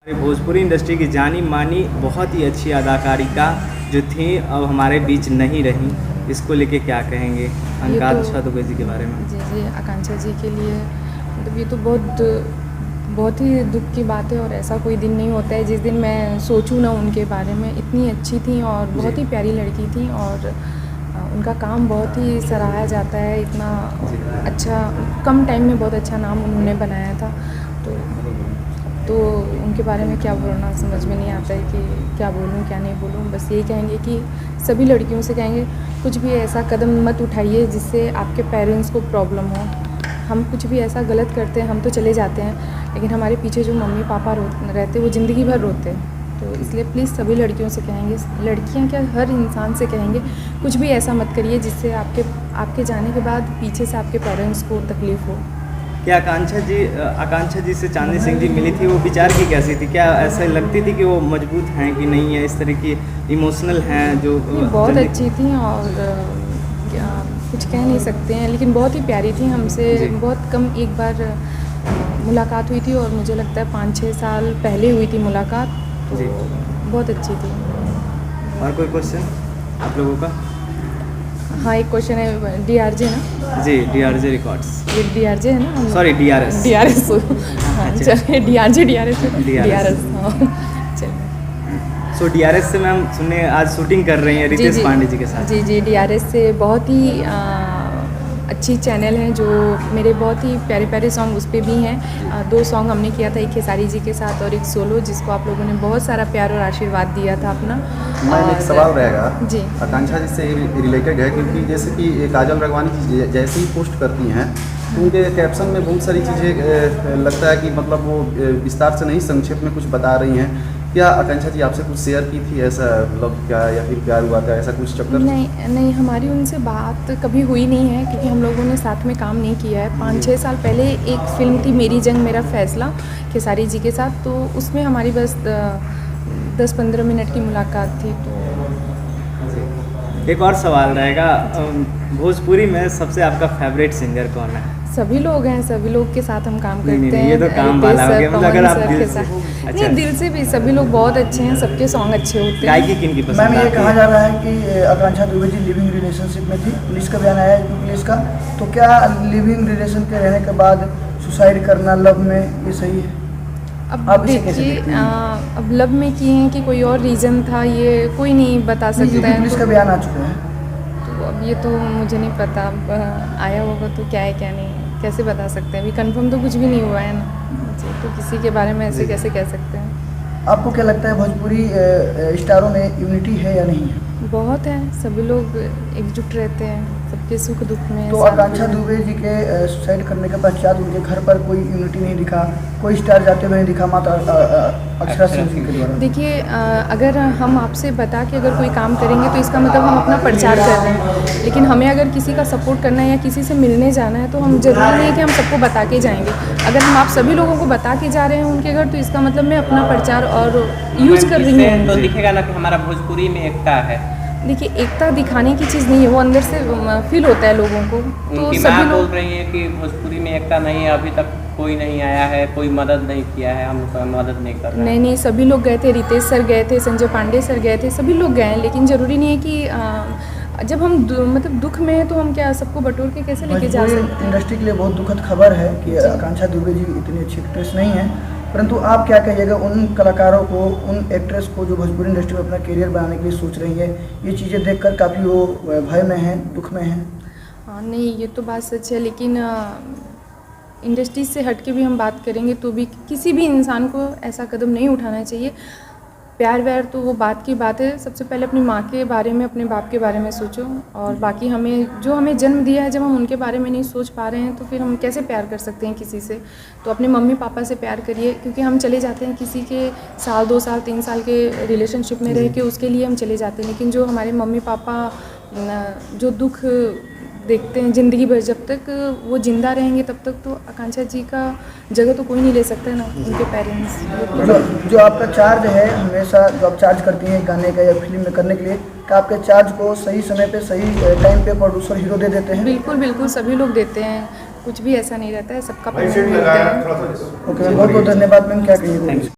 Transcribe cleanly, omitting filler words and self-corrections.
Bhojpuri industry की जानी मानी बहुत ही अच्छी अदाकारिका जो थी अब हमारे बीच नहीं रही, इसको लेके क्या कहेंगे आकांक्षा दुबे जी के बारे में? जी आकांक्षा जी के लिए मतलब ये तो बहुत ही दुख की बात है। और ऐसा कोई दिन नहीं होता है जिस दिन मैं सोचूं ना उनके बारे में। इतनी अच्छी थी और बहुत ही प्यारी लड़की थी और उनका काम बहुत ही सराहा जाता है। इतना अच्छा कम टाइम में बहुत अच्छा नाम उन्होंने बनाया था। तो उनके बारे में क्या बोलना समझ में नहीं आता है कि क्या बोलूं क्या नहीं बोलूं। बस यही कहेंगे कि सभी लड़कियों से कहेंगे कुछ भी ऐसा कदम मत उठाइए जिससे आपके पेरेंट्स को प्रॉब्लम हो। हम कुछ भी ऐसा गलत करते हैं हम तो चले जाते हैं, लेकिन हमारे पीछे जो मम्मी पापा रहते वो ज़िंदगी भर रोते हैं। तो इसलिए प्लीज़ सभी लड़कियों से कहेंगे, लड़कियां क्या हर इंसान से कहेंगे कुछ भी ऐसा मत करिए जिससे आपके जाने के बाद पीछे से आपके पेरेंट्स को तकलीफ़ हो। क्या आकांक्षा जी से चांदनी सिंह जी मिली थी, वो विचार की कैसी थी? क्या ऐसा लगती थी कि वो मजबूत हैं कि नहीं है, इस तरह की इमोशनल हैं जो बहुत अच्छी थी और कुछ कह नहीं सकते हैं, लेकिन बहुत ही प्यारी थी। हमसे बहुत कम एक बार मुलाकात हुई थी और मुझे लगता है 5-6 साल पहले हुई थी मुलाकात। तो बहुत अच्छी थी। और कोई क्वेश्चन आप लोगों का? हाँ एक क्वेश्चन है DRJ ना? जी DRJ रिकॉर्ड्स। ये DRJ है ना? Sorry DRS। हाँ चलिए DRS हाँ चलिए। सो DRS से मैम सुनने आज शूटिंग कर रही हैं रितेश पांडे जी के साथ। जी DRS से बहुत ही अच्छी चैनल है जो मेरे बहुत ही प्यारे प्यारे सॉन्ग उस पर भी हैं। 2 सॉन्ग हमने किया था, एक खेसारी जी के साथ और एक सोलो, जिसको आप लोगों ने बहुत सारा प्यार और आशीर्वाद दिया था अपना। एक सवाल रहेगा जी आकांक्षा जी से रिलेटेड है, क्योंकि जैसे कि काजल राघवानी जी जैसे ही पोस्ट करती हैं तो उनके कैप्शन में बहुत सारी चीज़ें लगता है कि मतलब वो विस्तार से नहीं संक्षेप में कुछ बता रही हैं। क्या आकांक्षा जी आपसे कुछ शेयर की थी ऐसा, मतलब क्या या फिर प्यार हुआ था, ऐसा कुछ चक्कर? नहीं हमारी उनसे बात कभी हुई नहीं है, क्योंकि हम लोगों ने साथ में काम नहीं किया है। 5-6 साल पहले एक फिल्म थी मेरी जंग मेरा फैसला खेसारी जी के साथ, तो उसमें हमारी बस 10-15 मिनट की मुलाकात थी। तो एक और सवाल रहेगा, भोजपुरी में सबसे आपका फेवरेट सिंगर कौन है? सभी लोग हैं, सभी लोग के साथ हम काम करते हैं। ये तो काम वाला हो गया, मतलब अगर आप दिल से नहीं दिल से भी सभी लोग बहुत अच्छे हैं, सबके सॉन्ग अच्छे होते हैं। गायकी किनकी पसंद मैम ये कहा जा रहा है कि आकांक्षा दुबे जी लिविंग रिलेशनशिप में थी, पुलिस का बयान आया है पुलिस का, तो क्या लिविंग रिलेशन के रहने के बाद सुसाइड करना लव में ये सही है? अब देखिए अब लव में किए हैं कि कोई और रीज़न था, ये कोई नहीं बता सकता है। पुलिस का बयान आ चुका है तो अब ये तो मुझे नहीं पता, अब आया होगा तो क्या है क्या नहीं कैसे बता सकते हैं। अभी कंफर्म तो कुछ भी नहीं हुआ है ना जी, तो किसी के बारे में ऐसे कैसे कह सकते हैं। आपको क्या लगता है भोजपुरी स्टारों में यूनिटी है या नहीं है? बहुत है, सभी लोग एकजुट रहते हैं सबके सुख दुख में। तो आकांक्षा दुबे जी के सुसाइड करने के पश्चात उनके घर पर कोई यूनिटी नहीं दिखा, कोई स्टार जाते हुए नहीं दिखा माता अक्षरा सिंह जी के द्वारा? देखिए अगर हम आपसे बता के अगर कोई काम करेंगे तो इसका मतलब हम अपना प्रचार कर रहे हैं, लेकिन हमें अगर किसी का सपोर्ट करना है या किसी से मिलने जाना है तो हम ज़रूरी नहीं है कि हम सबको बता के जाएंगे। अगर हम आप सभी लोगों को बता के जा रहे हैं उनके घर, तो इसका मतलब मैं अपना प्रचार और यूज़ कर रही हूँ। तो दिखेगा ना कि हमारा भोजपुरी में एकता है। देखिए एकता दिखाने की चीज़ नहीं है, वो अंदर से फील होता है लोगों को। तो सभी बोल रही है कि भोजपुरी में एकता नहीं है, अभी तक कोई नहीं आया है, कोई मदद नहीं किया है, हम मदद नहीं कर रहे हैं। नहीं सभी लोग गए थे, रितेश सर गए थे, संजय पांडे सर गए थे, सभी लोग गए हैं, लेकिन ज़रूरी नहीं है कि जब हम मतलब दुख में है तो हम क्या सबको बटोर के कैसे लेके जा सकते हैं। इंडस्ट्री के लिए बहुत दुखद खबर है कि आकांक्षा दुबे जी इतनी अच्छी एक्ट्रेस नहीं है, परंतु आप क्या कहिएगा उन कलाकारों को, उन एक्ट्रेस को जो भोजपुरी इंडस्ट्री में अपना करियर बनाने के लिए सोच रही है? ये चीज़ें देखकर काफ़ी वो भय में हैं, दुख में हैं। हाँ नहीं ये तो बात सच है, लेकिन इंडस्ट्री से हट के भी हम बात करेंगे तो भी किसी भी इंसान को ऐसा कदम नहीं उठाना चाहिए। प्यार व्यार तो वो बात की बात है, सबसे पहले अपनी माँ के बारे में अपने बाप के बारे में सोचो, और बाकी हमें जन्म दिया है जब हम उनके बारे में नहीं सोच पा रहे हैं तो फिर हम कैसे प्यार कर सकते हैं किसी से? तो अपने मम्मी पापा से प्यार करिए, क्योंकि हम चले जाते हैं किसी के साल 2 साल 3 साल के रिलेशनशिप में रह के उसके लिए हम चले जाते हैं, लेकिन जो हमारे मम्मी पापा जो दुख देखते हैं ज़िंदगी भर, जब तक वो ज़िंदा रहेंगे तब तक तो आकांक्षा जी का जगह तो कोई नहीं ले सकता है ना, उनके पेरेंट्स। जो आपका चार्ज है हमेशा जो आप चार्ज करती हैं गाने का या फिल्म में करने के लिए, क्या आपके चार्ज को सही समय पे सही टाइम पे प्रोड्यूसर हीरो दे देते हैं? बिल्कुल सभी लोग देते हैं, कुछ भी ऐसा नहीं रहता है, सबका पेमेंट मिलता है। ओके बहुत बहुत धन्यवाद मैम, क्या कहिएगा?